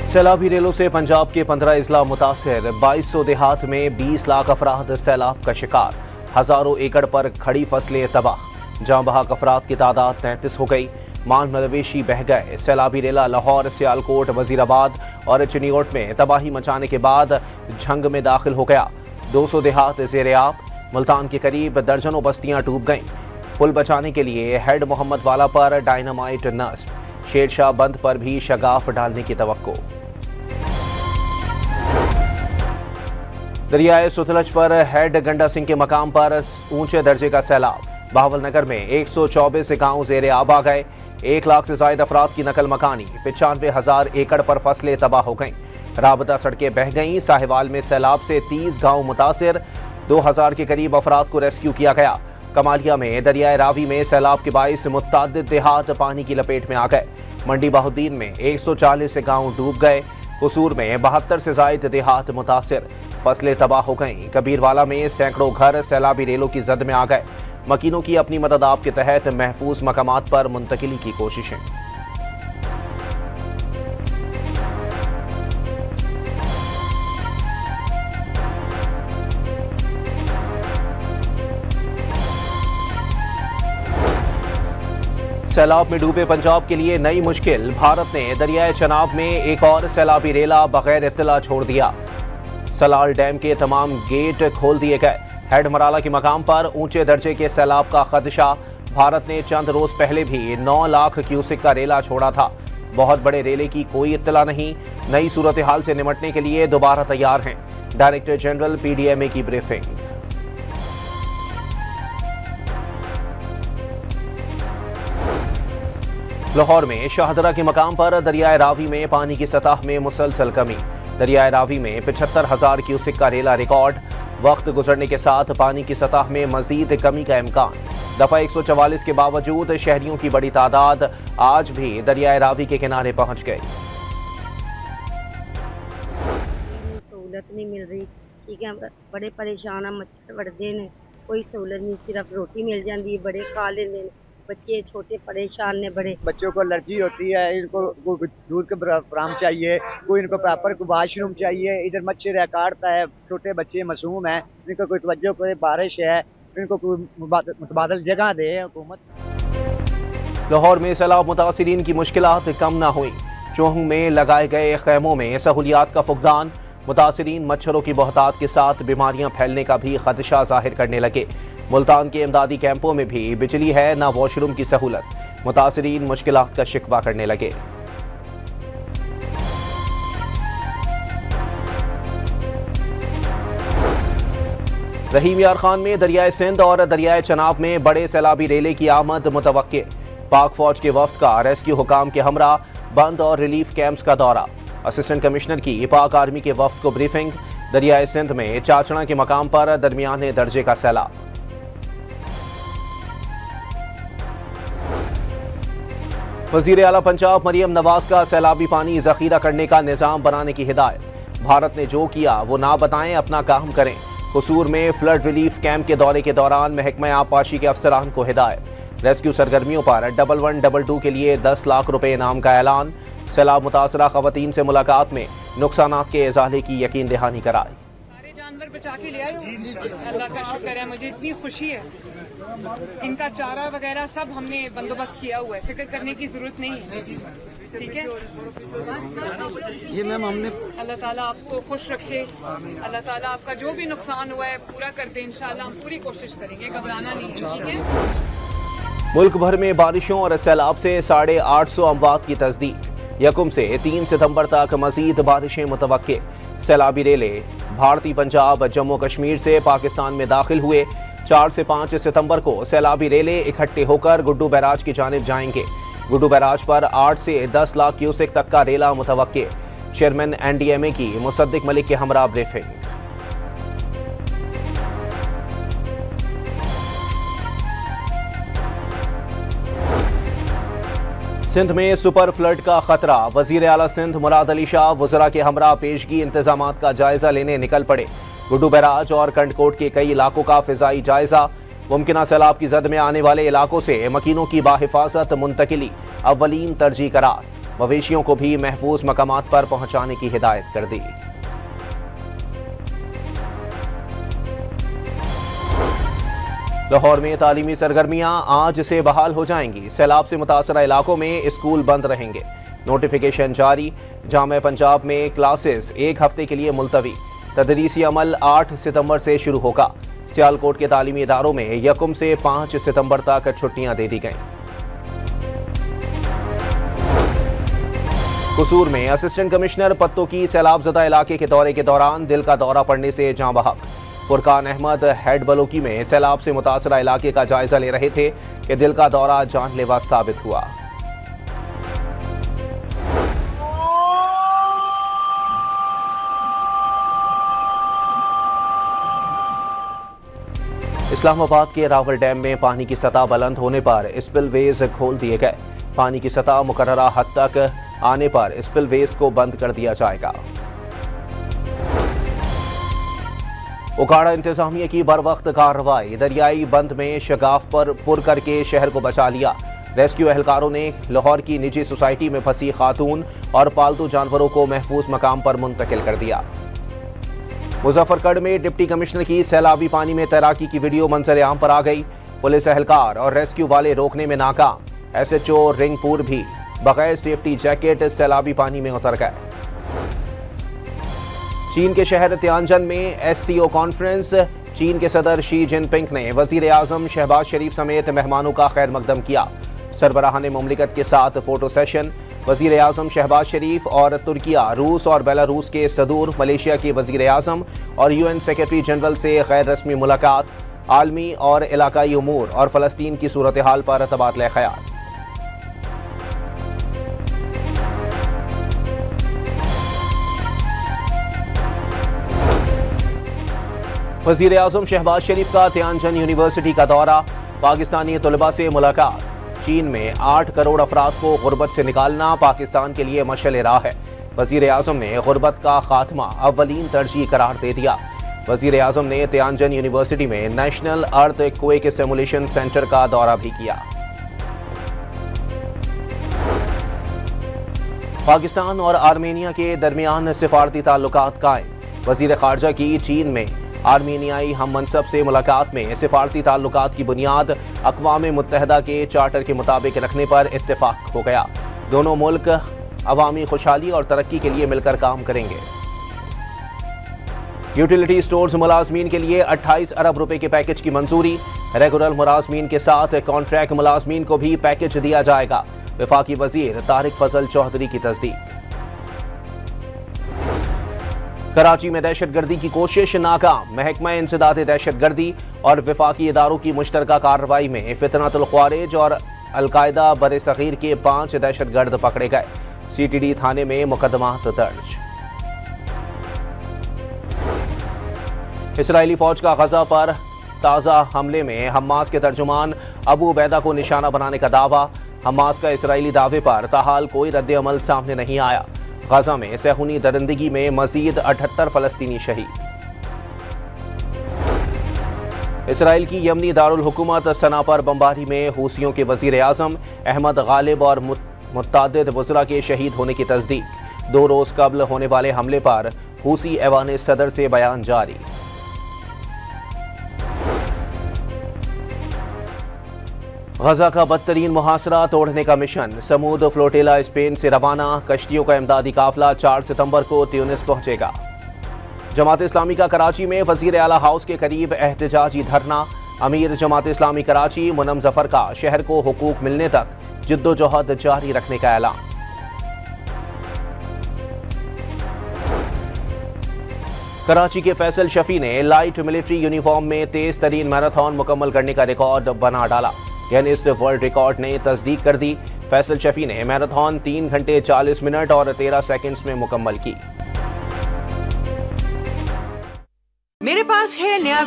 सैलाबी रेलों से पंजाब के 15 अजला मुतासिर, 2200 देहात में 20 लाख अफराद सैलाब का शिकार, हजारों एकड़ पर खड़ी फसलें तबाह, जाँ बहक अफराद की तादाद 33 हो गई, मान मवेशी बह गए। सैलाबी रेला लाहौर, सियालकोट, वजीराबाद और चिनियोट में तबाही मचाने के बाद झंग में दाखिल हो गया। 200 देहात ज़ेर-ए-आब, मुल्तान के करीब दर्जनों बस्तियां डूब गईं। पुल बचाने के लिए हेड मोहम्मद वाला पर डायनामाइट नस्ब, शेरशाह बंद पर भी शगाफ डालने की तवक्को। दरियाए सुतलज पर हेड गंडा सिंह के मकाम पर ऊंचे दर्जे का सैलाब, बहावलनगर में 124 गांव ज़ेर-ए-आब आ गए। 1 लाख से ज्यादा अफराद की नकल मकानी, 95,000 एकड़ पर फसलें तबाह हो गईं। राबता सड़कें बह गईं। साहिवाल में सैलाब से 30 गांव मुतासिर, 2000 के करीब अफराद को रेस्क्यू किया गया। कमालिया में दरियाए रावी में सैलाब के बाइस मुतअद्दिद देहात पानी की लपेट में आ गए। मंडी बाहुद्दीन में 140 गांव डूब गए। कसूर में 72 से ज्यादा देहात मुतासिर, फसलें तबाह हो गईं। कबीरवाला में सैकड़ों घर सैलाबी रेलों की जद में आ गए। मकीनों की अपनी मदद आप के तहत महफूज मकामात पर मुंतकिली की कोशिशें। सैलाब में डूबे पंजाब के लिए नई मुश्किल, भारत ने दरियाए चनाब में एक और सैलाबी रेला बगैर इत्तला छोड़ दिया। सलाल डैम के तमाम गेट खोल दिए गए। हेड मराला के मकाम पर ऊंचे दर्जे के सैलाब का खदशा। भारत ने चंद रोज पहले भी 9 लाख क्यूसिक का रेला छोड़ा था। बहुत बड़े रेले की कोई इत्तला नहीं। नई सूरत हाल से निपटने के लिए दोबारा तैयार हैं। डायरेक्टर जनरल PDMA की ब्रीफिंग। लाहौर में शाहदरा के मकाम पर दरियाए रावी में पानी की सतह में मुसलसल कमी। दरियाए रावी में 75,000 क्यूसिक का रेला रिकॉर्ड। वक्त गुजरने के साथ पानी की सतह में मजीद कमी का इम्कान। दफा 144 के बावजूद शहरियों की बड़ी तादाद आज भी दरियाए रावी के किनारे पहुंच गई। सहूलत नहीं मिल रही, ठीक है, बड़े परेशान है, मच्छर बढ़ते हैं, कोई सहूलत नहीं, सिर्फ रोटी मिल जाती है, बड़े खा लेते हैं, बच्चे छोटे परेशान ने, बड़े बच्चों को एलर्जी होती है, इनको दूध के फ्राम चाहिए, कोई इनको प्रॉपर वाशरूम चाहिए, इधर मच्छर है काटता है, छोटे बच्चे मासूम हैं, इनको कोई तवज्जो करे, बारिश है, इनको कोई मुतबादल जगह दे हुकूमत। लाहौर में सैलाब मुतासिरीन की मुश्किलात कम न हुई। चोहू में लगाए गए खैमों में सहूलियात का फुकदान। मुतासिरीन मच्छरों की बहुतात के साथ बीमारियां फैलने का भी खदशा जाहिर करने लगे। मुल्तान के इमदादी कैंपों में भी बिजली है न वॉशरूम की सहूलत। मुतासिरीन मुश्किलात का शिकवा करने लगे। रहीम यार खान में दरियाए सिंध और दरियाए चनाब में बड़े सैलाबी रेले की आमद मुतवक्के। पाक फौज के वफ्द का रेस्क्यू हुकाम के हमरा बंद और रिलीफ कैंप्स का दौरा। असिस्टेंट कमिश्नर की पाक आर्मी के वफ्द को ब्रीफिंग। दरियाए सिंध में चाचड़ा के मकाम पर दरमियाने दर्जे का सैलाब। वजीर आला पंजाब मरियम नवाज का सैलाबी पानी जखीरा करने का निजाम बनाने की हिदायत। भारत ने जो किया वो ना बताएं, अपना काम करें। कसूर में फ्लड रिलीफ कैंप के दौरे के दौरान महकमा आबपाशी के अफसरान को हिदायत। रेस्क्यू सरगर्मियों पर 1122 के लिए 10 लाख रुपए इनाम का ऐलान। सैलाब मुतासरा खवातीन से मुलाकात में नुकसानात के इजाले की यकीन दहानी कराई। सारे जानवर बचा के ले आए हो, अल्लाह का शुक्र है, मुझे इतनी खुशी है। इनका चारा वगैरह सब हमने बंदोबस्त किया हुआ है, फिक्र करने की जरूरत नहीं है, ठीक है जी मैम। हमने अल्लाह ताला आपको खुश रखे, अल्लाह ताला आपका जो भी नुकसान हुआ है पूरा कर दे। इंशाल्लाह हम पूरी कोशिश करेंगे, घबराना नहीं है, ठीक है। मुल्क भर में बारिशों और सैलाब से 850 अमवात की तस्दीक। यकुम से 3 सितंबर तक मजीद बारिशें मुतवक्के। सैलाबी रेले भारतीय पंजाब, जम्मू कश्मीर से पाकिस्तान में दाखिल हुए। 4 से 5 सितंबर को सैलाबी रेले इकट्ठे होकर गुड्डू बैराज की जानिब जाएंगे। गुड्डू बैराज पर 8 से 10 लाख क्यूसेक तक का रेला मुतवक्के। चेयरमैन NDMA की मुसद्दिक मलिक के हमरा ब्रीफिंग। सिंध में सुपर फ्लड का खतरा। वजीर आला सिंध मुराद अली शाह वज़रा के हमरा पेशगी इंतजामात का जायजा लेने निकल पड़े। गुड्डू बैराज और कंडकोट के कई इलाकों का फिजाई जायजा। मुमकिन सैलाब की जद में आने वाले इलाकों से मकीनों की बाहिफाजत मुंतकिली अव्वलीन तरजीह करार। मवेशियों को भी महफूज मकामात पर पहुंचाने की हिदायत कर दी। लाहौर में तालीमी सरगर्मियां आज से बहाल हो जाएंगी। सैलाब से मुतासरा इलाकों में स्कूल बंद रहेंगे। नोटिफिकेशन जारी। जामे पंजाब में क्लासेस 1 हफ्ते के लिए मुलतवी। तदरीसी अमल 8 सितंबर से शुरू होगा। सियालकोट के तालीमी इदारों में 1 से 5 सितंबर तक छुट्टियां दे दी गईं। कसूर में असिस्टेंट कमिश्नर पत्तों की सैलाबजदा इलाके के दौरे के दौरान दिल का दौरा पड़ने से जाँ बहक। फुरकान अहमद हेड बलोकी में सैलाब से मुतासरा इलाके का जायजा ले रहे थे कि दिल का दौरा जानलेवा साबित हुआ। इस्लामाबाद के रावल डैम में पानी की सतह बुलंद होने पर स्पिलवेज खोल दिए गए। पानी की सतह मुकर्ररा हद तक आने पर स्पिलवेज को बंद कर दिया जाएगा। उकाड़ा इंतजामिया की बरवक्त कार्रवाई। दरियाई बंद में शगाफ पर पुर करके शहर को बचा लिया। रेस्क्यू एहलकारों ने लाहौर की निजी सोसाइटी में फंसी खातून और पालतू जानवरों को महफूज मकाम पर मुंतकिल कर दिया। मुजफ्फरगढ़ में डिप्टी कमिश्नर की सैलाबी पानी में तैराकी की वीडियो मंजर आम पर आ गई। पुलिस एहलकार और रेस्क्यू वाले रोकने में नाकाम। SHO रिंगपुर भी बगैर सेफ्टी जैकेट सैलाबी पानी में उतर गए। चीन के शहर तियानजन में SCO कॉन्फ्रेंस। चीन के सदर शी जिनपिंग ने वजीर आजम शहबाज शरीफ समेत मेहमानों का खैर मकदम किया। सरबराहान मुमलिकत के साथ फोटो सेशन। वजीर आजम शहबाज शरीफ और तुर्किया, रूस और बेलारूस के सदूर, मलेशिया के वजीर आजम और UN सेक्रेटरी जनरल से गैर रस्मी मुलाकात। आलमी और इलाकाई उमूर और फ़लस्तीन की सूरत हाल पर तबादला ख्याल। वजीर आजम शहबाज शरीफ का तियानजन यूनिवर्सिटी का दौरा। पाकिस्तानी तलबा से मुलाकात। चीन में 8 करोड़ अफराद को गुर्बत से निकालना पाकिस्तान के लिए मशअल राह है। वजीर आजम ने गुर्बत का खात्मा अव्वलीन तरजीह करार दे दिया। वजीर आजम ने तियानजन यूनिवर्सिटी में नेशनल अर्थक्वेक सिमुलेशन सेंटर का दौरा भी किया। पाकिस्तान और आर्मेनिया के दरमियान सिफारती ताल्लुकात कायम। वजीर खारजा की चीन में आर्मेनियाई हम मनसब से मुलाकात में सिफारती ताल्लुकात की बुनियाद अक़वाम मुत्तहदा के चार्टर के मुताबिक रखने पर इत्तेफाक हो गया। दोनों मुल्क अवामी खुशहाली और तरक्की के लिए मिलकर काम करेंगे। यूटिलिटी स्टोर्स मुलाजमीन के लिए 28 अरब रुपए के पैकेज की मंजूरी। रेगुलर मुलाजमीन के साथ कॉन्ट्रैक्ट मुलाजमीन को भी पैकेज दिया जाएगा। वफाकी वजीर तारिक फजल चौधरी की तस्दीक। कराची में दहशतगर्दी की कोशिश नाकाम। महकमा इंसदाद दहशतगर्दी और वफाकी इदारों की मुश्तरका कार्रवाई में फितनतुल ख्वारिज और अलकायदा बरे सगीर के 5 दहशतगर्द पकड़े गए। CTD थाने में मुकदमात दर्ज। इसराइली फौज का गजा पर ताज़ा हमले में हमास के तर्जुमान अबू उबैदा को निशाना बनाने का दावा। हमास का इसराइली दावे पर ताहाल कोई रद्द अमल सामने नहीं आया। गजा में सहूनी दरिंदगी में मजीद 78 फ़लस्तीनी शहीद। इसराइल की यमनी दारुल हुकूमत सना पर बमबारी में हूसियों के वजीर आजम अहमद गालिब और मुत्तादिद वज़रा के शहीद होने की तस्दीक। 2 रोज़ कबल होने वाले हमले पर हूसी ऐवान सदर से बयान जारी। गजा का बदतरीन मुहासरा तोड़ने का मिशन। समूद फ्लोटेला स्पेन से रवाना। कश्तियों का इमदादी काफिला 4 सितंबर को ट्यूनिस पहुंचेगा। जमात इस्लामी का कराची में वजीर आला हाउस के करीब एहतजाजी धरना। अमीर जमात इस्लामी कराची मुनम जफर का शहर को हुकूक मिलने तक जिद्दोजहद जारी रखने का ऐलान। कराची के फैसल शफी ने लाइट मिलिट्री यूनिफॉर्म में तेज तरीन मैराथन मुकम्मल करने का रिकॉर्ड बना डाला। गिनीज वर्ल्ड रिकॉर्ड ने तस्दीक कर दी। फैसल शफी ने मैराथन 3 घंटे 40 मिनट और 13 सेकंड्स में मुकम्मल की। मेरे पास है नया